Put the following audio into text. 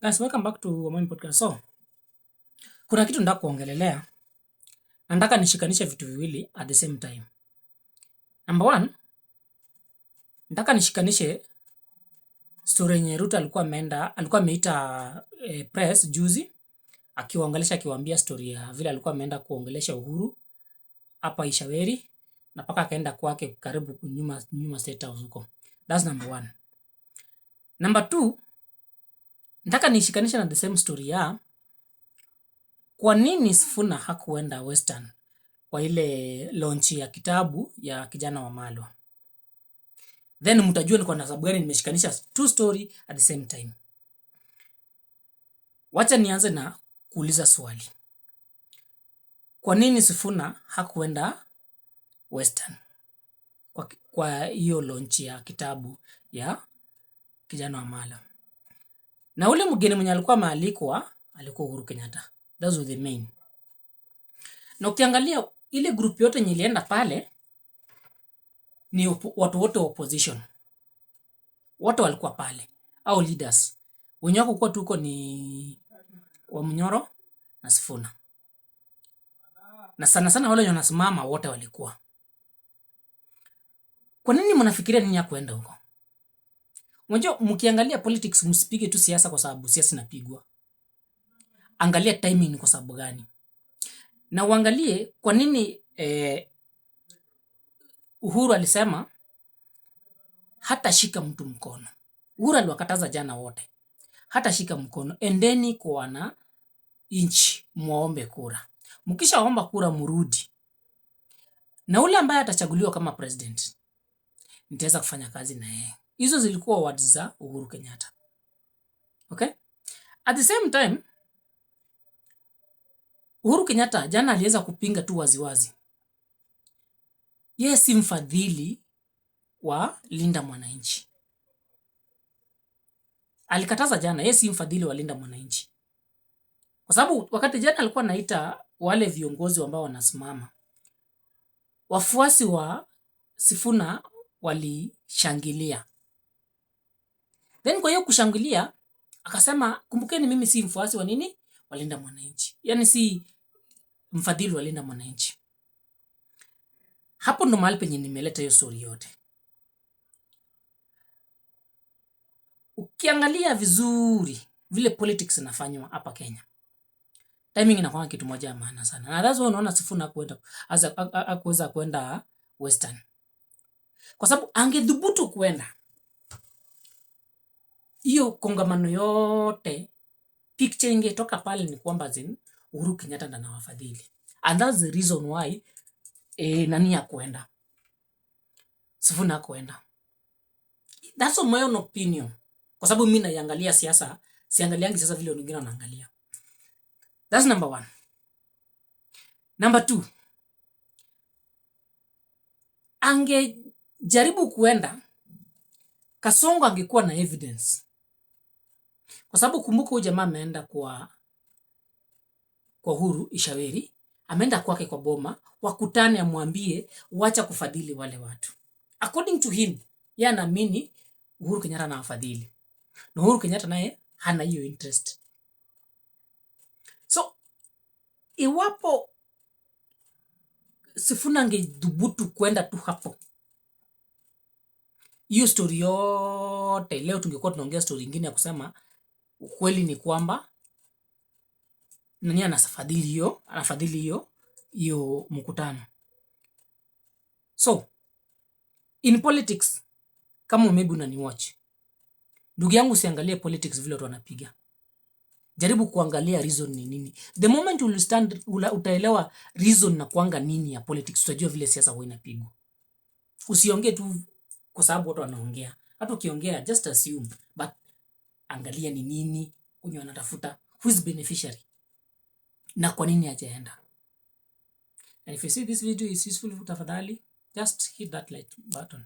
Guys, welcome back to Wamami Podcast. So, kuna kitu nataka kuongelelea. Nataka nishikanishe vitu viwili at the same time. Number one, nataka nishikanishe story yenye Ruto alikuwa ameita press juzi akiwaambia story ya vile alikuwa ameenda kuongelesha Uhuru hapa Ishaweri na paka akaenda kwake karibu nyuma State House huko. That's number one. Number two, nataka nishikanishe na the same story ya kwa nini Sifuna hakuenda Western kwa ile launch ya kitabu ya kijana wa Malwa. Then mtajua ni kwa sababu gani nimeshikanisha two story at the same time. Wacha nianze na kuuliza swali. Kwa nini Sifuna hakuenda Western kwa hiyo launch ya kitabu ya kijana wa Malwa? Na ule mgeni mwenye alikuwa maalikwa alikuwa Uhuru Kenyatta. Those were the main. Na ukiangalia ile group yote yenye ilienda pale ni watu wote wa opposition. Wote walikuwa pale au leaders. Wenye wako kwa tuko ni Wamnyoro na Sifuna. Na sana wale wanasimama wote walikuwa. Kwa nini mnafikiria nini ya kuenda huko? Unajua mkiangalia politics msipige tu siasa kwa sababu siasa inapigwa. Angalia timing ni kwa sababu gani. Na uangalie kwa nini Uhuru alisema hata shika mtu mkono. Uhuru aliwakataza jana wote. Hata shika mkono. Endeni kwa wana inchi muombe kura. Mkishaomba kura murudi. Na ule ambaye atachaguliwa kama president nitaweza kufanya kazi na yeye. Hizo zilikuwa words za Uhuru Kenyatta. Okay? At the same time, Uhuru Kenyatta jana aliweza kupinga tu waziwazi. Yeye si mfadhili wa Linda Mwananchi. Alikataza jana, yeye si mfadhili wa Linda Mwananchi. Kwa sababu wakati jana alikuwa anaita wale viongozi ambao wanasimama, wafuasi wa Sifuna walishangilia. Then kwa hiyo kushangilia, akasema kumbukeni mimi si mfuasi wa nini? Wa Linda Mwananchi. Yaani si mfadhili wa Linda Mwananchi. Hapo ndo mahali penye nimeleta hiyo story yote. Ukiangalia vizuri vile politics inafanywa hapa Kenya, timing inakuwa kitu moja ya maana sana. Na that's why unaona Sifuna hakuweza kwenda Western. Kwa sababu angedhubutu kwenda hiyo kongamano yote, picture ingetoka pale ni kwamba Uhuru Kenyatta ndo anawafadhili. And that's the reason why nani hakuenda. Sifuna hakuenda. That's my own opinion. Kwa sababu mimi naiangalia siasa, siangaliangi siasa vile wengine wanaangalia. That's number one. Number two, angejaribu kuenda, Kasongo angekuwa na evidence. Kwa sababu kumbuka huyu jamaa ameenda kwa Uhuru Ishaweri, ameenda kwake kwa boma, wakutane amwambie wacha kufadhili wale watu. According to him, yeye anaamini Uhuru Kenyatta anawafadhili. Na Uhuru Kenyatta naye hana hiyo interest. So, iwapo Sifuna angedhubutu kwenda tu hapo, hiyo story yote leo tungekuwa tunaongea story nyingine ya kusema ukweli ni kwamba nani anafadhili hiyo mkutano. So, in politics, kama maybe unani watch, ndugu yangu usiangalie politics vile watu wanapiga. Jaribu kuangalia reason ni nini. The moment utaelewa reason na kuanga nini ya politics, utajua vile siasa huwa inapigwa. Usiongee tu kwa sababu watu wanaongea. Hata ukiongea just assume, but angalia ni nini kwenye wanatafuta, who is beneficiary na kwa nini hajaenda. And if you see this video is useful, tafadhali just hit that like button.